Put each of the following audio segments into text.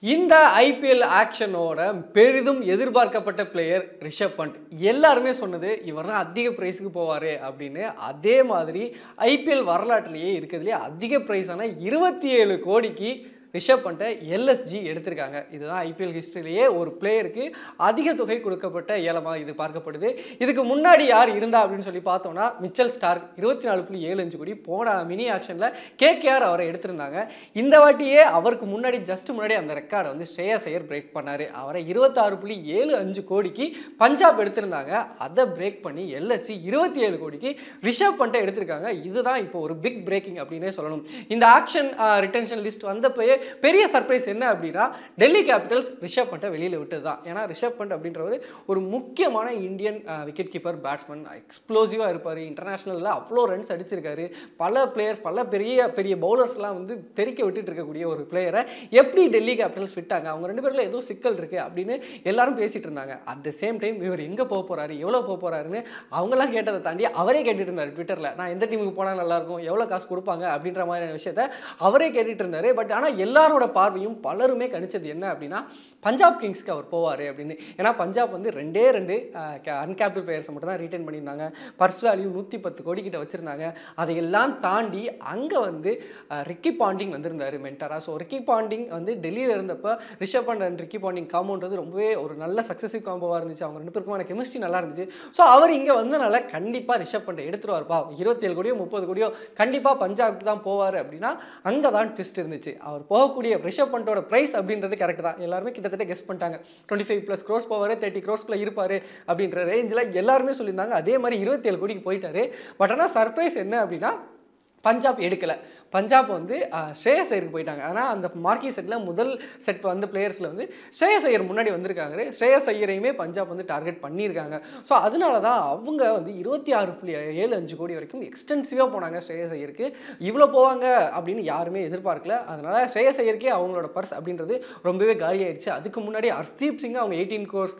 இந்த ஐபிஎல் ஆக்ஷனோட பெரிதும் எதிர்பார்க்கப்பட்ட பிளேயர் ரிஷப் பண்ட். எல்லாருமே சொன்னது இவர் தான் அதிக பிரைஸுக்கு போவார் அப்படின்னு. அதே மாதிரி ஐபிஎல் வரலாற்றிலேயே இருக்கிறதுலே அதிக பிரைஸான 27 கோடிக்கு ரிஷப் பண்ட்டை எல்எஸ்ஜி எடுத்திருக்காங்க. இதுதான் ஐபிஎல் ஹிஸ்டரியிலேயே ஒரு பிளேயருக்கு அதிக தொகை கொடுக்கப்பட்ட ஏலமாக இது பார்க்கப்படுது. இதுக்கு முன்னாடி யார் இருந்தா அப்படின்னு சொல்லி பார்த்தோம்னா மிச்சல் ஸ்டார்க் 24.75 கோடி போன மினி ஆக்ஷனில் கேகேஆர் அவரை எடுத்திருந்தாங்க. இந்த வாட்டியே அவருக்கு முன்னாடி அந்த ரெக்கார்டை வந்து ஸ்ரேயஸ் ஐயர் பிரேக் பண்ணார். அவரை 26.75 கோடிக்கு பஞ்சாப் எடுத்திருந்தாங்க. அதை பிரேக் பண்ணி எல்எஸ்சி 27 கோடிக்கு ரிஷப் பண்ட்டை எடுத்திருக்காங்க. இதுதான் இப்போ ஒரு பிக் பிரேக்கிங் அப்படின்னே சொல்லணும். இந்த ஆக்ஷன் ரிட்டென்ஷன் லிஸ்ட் வந்தப்போயே பெரிய சர்ப்ரைஸ் என்ன அப்படின்னா டெல்லி கேபிட்டல்ஸ் ரிஷப் பண்ட்டை வெளியில் விட்டது தான். ஏன்னா ரிஷப் பண்ட் அப்படின்றவர் ஒரு முக்கியமான இந்தியன் விக்கெட் கீப்பர் பேட்ஸ்மேன். எக்ஸ்ப்ளோசிவாக இருப்பார். இன்டர்நேஷனலில் அவ்வளோ ரன்ஸ் அடிச்சிருக்காரு. பல பிளேயர்ஸ் பல பெரிய பெரிய பவுலர்ஸ்லாம் வந்து தெறிக்க விட்டுட்டு இருக்கக்கூடிய ஒரு பிளேயரை எப்படி டெல்லி கேபிட்டல்ஸ் விட்டாங்க, அவங்க ரெண்டு பேரில் ஏதோ சிக்கல் இருக்குது அப்படின்னு எல்லாரும் பேசிகிட்டு இருந்தாங்க. அட் த சேம் டைம் இவர் எங்கே போக போகிறாரு எவ்வளோ போக போகிறாருன்னு அவங்களாம் கேட்டதை தாண்டி அவரே கேட்டுட்டு இருந்தார் ட்விட்டரில். நான் எந்த டீமுக்கு போனால் நல்லாயிருக்கும், எவ்வளோ காசு கொடுப்பாங்க அப்படின்ற மாதிரியான விஷயத்த அவரே கேட்டுட்டு இருந்தார். பட் ஆனால் எல்லாரோட பார்வையும் பலருமே கணிச்சது என்ன அப்படின்னா பஞ்சாப் கிங்ஸ்க்கு அவர் போவார் அப்படின்னு. ஏன்னா பஞ்சாப் வந்து ரெண்டு அன்கேப்டு பிளேயர்ஸை மட்டும் தான் ரீட்டைன் பண்ணியிருந்தாங்க. பர்ஸ் வேல்யூ 110 கோடி கிட்ட வச்சுருந்தாங்க. அதையெல்லாம் தாண்டி அங்கே வந்து ரிக்கி பாண்டிங் வந்திருந்தார் மென்டரா. ஸோ ரிக்கி பாண்டிங் வந்து டெல்லியில் இருந்தப்போ Rishabh Pant and Ricky Ponting காம்போன்றது ரொம்பவே ஒரு நல்ல சக்ஸஸிவ் காம்போவாக இருந்துச்சு. அவங்க ரெண்டு பேருக்குமான கெமிஸ்ட்ரி நல்லா இருந்துச்சு. ஸோ அவர் இங்கே வந்தனால கண்டிப்பாக ரிஷப் பண்ட்டை எடுத்துருவார்ப்பா, 27 கோடியோ 30 கோடியோ கண்டிப்பாக பஞ்சாப்க்கு தான் போவார் அப்படின்னா அங்கே தான் ட்விஸ்ட் இருந்துச்சு. அவர் போகக்கூடிய ரிஷப் பண்டோட பிரைஸ் அப்படின்றது கரெக்ட் தான். எல்லாருமே கிட்டத்தட்ட கெஸ் பண்ணிட்டாங்க. 25+ crores போவார், 30 crores இருப்பார் அப்படின்ற ரேஞ்சில் எல்லாருமே சொல்லியிருந்தாங்க. அதே மாதிரி 27 கோடிக்கு போயிட்டாரு. பட் ஆனால் சர்ப்ரைஸ் என்ன அப்படின்னா பஞ்சாப் எடுக்கலை. பஞ்சாப் வந்து ஸ்ரேயஸ் ஐயருக்கு போயிட்டாங்க. ஆனால் அந்த மார்க்கி செட்டில் முதல் செட் வந்து பிளேயர்ஸில் வந்து ஸ்ரேயஸ் ஐயர் முன்னாடி வந்திருக்காங்க. ஸ்ரேயஸ் ஐயரையுமே பஞ்சாப் வந்து டார்கெட் பண்ணியிருக்காங்க. ஸோ அதனால தான் அவங்க வந்து 26.75 கோடி வரைக்கும் எக்ஸ்டென்சிவாக போனாங்க ஸ்ரேயஸ் ஐயருக்கு. இவ்வளோ போவாங்க அப்படின்னு யாருமே எதிர்பார்க்கல. அதனால் ஸ்ரேயஸ் ஐயருக்கே அவங்களோட பர்ஸ் அப்படின்றது ரொம்பவே காலியாயிடுச்சு. அதுக்கு முன்னாடி ஹர்ஷ்தீப் சிங் அவங்க 18 crores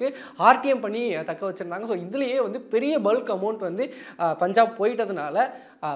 ஆர்டிஎம் பண்ணி தக்க வச்சுருந்தாங்க. ஸோ இதுலேயே வந்து பெரிய பல்க் அமௌண்ட் வந்து பஞ்சாப் போயிட்டதுனால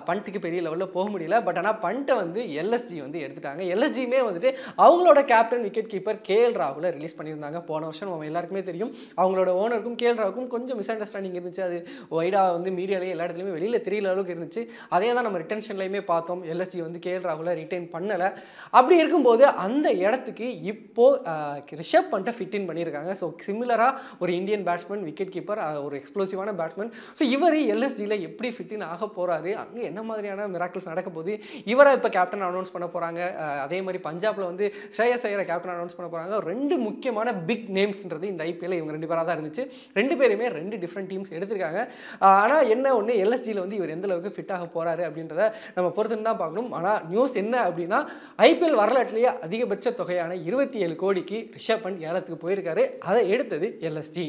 பண்ட்டுக்கு பெரிய லெவலில் போக முடியல. பட் ஆனால் பண்ட்டை வந்து எல்எஸ்ஜி வந்து எடுத்துட்டாங்க. எல்எஸ்ஜியுமே வந்துட்டு அவங்களோட கேப்டன் விக்கெட் கீப்பர் கேஎல் ராகுலை ரிலீஸ் பண்ணியிருந்தாங்க. போன வருஷம் நம்ம எல்லாருக்குமே தெரியும். அவங்களோட ஓனருக்கும் கேஎல் ராகுக்கும் கொஞ்சம் மிஸ் அண்டர்ஸ்டாண்டிங் இருந்துச்சு. அது வைடாக வந்து மீடியாலேயே எல்லா இடத்துலையுமே வெளியில் தெரியல அளவுக்கு இருந்துச்சு. அதே தான் நம்ம ரிட்டென்ஷன்லையுமே பார்த்தோம். எல்எஸ்ஜி வந்து கேஎல் ராகுலை ரிட்டைன் பண்ணலை. அப்படி இருக்கும்போது அந்த இடத்துக்கு இப்போது ரிஷப் பண்ட்டை ஃபிட்டின் பண்ணியிருக்காங்க. ஸோ சிமிலராக ஒரு இந்தியன் பேட்ஸ்மேன் விக்கெட் கீப்பர் ஒரு எக்ஸ்ப்ளோசிவான பேட்ஸ்மேன். ஸோ இவர் எல்எஸ்ஜியில் எப்படி ஃபிட்டின் ஆக போகிறாரு, அங்கே என்ன மாதிரியான மிராக்கிள்ஸ் நடக்க போகுது, இவரை இப்போ கேப்டன் அனௌன்ஸ் பண்ண போகிறாங்க. அதே மாதிரி பஞ்சாபில் வந்து ஸ்ரேயஸ் ஐயரை கேப்டன் அனௌன்ஸ் பண்ண போகிறாங்க. ரெண்டு முக்கியமான பிக் நேம்ஸ்ன்றது இந்த ஐபிஎல் இவங்க ரெண்டு பேராக தான் இருந்துச்சு. ரெண்டு பேருமே ரெண்டு டிஃப்ரெண்ட் டீம்ஸ் எடுத்திருக்காங்க. ஆனால் என்ன ஒன்று எல்எஸ்ஜியில் வந்து இவர் எந்த அளவுக்கு ஃபிட் ஆக போகிறாரு அப்படின்றத நம்ம பொறுத்துன்னு தான் பார்க்கணும். ஆனால் நியூஸ் என்ன அப்படின்னா ஐபிஎல் வரலாற்றிலேயே அதிகபட்ச தொகையான 27 கோடிக்கு ரிஷப் பண்ட் ஏலத்துக்கு போயிருக்காரு. அதை எடுத்தது எல்எஸ்ஜி.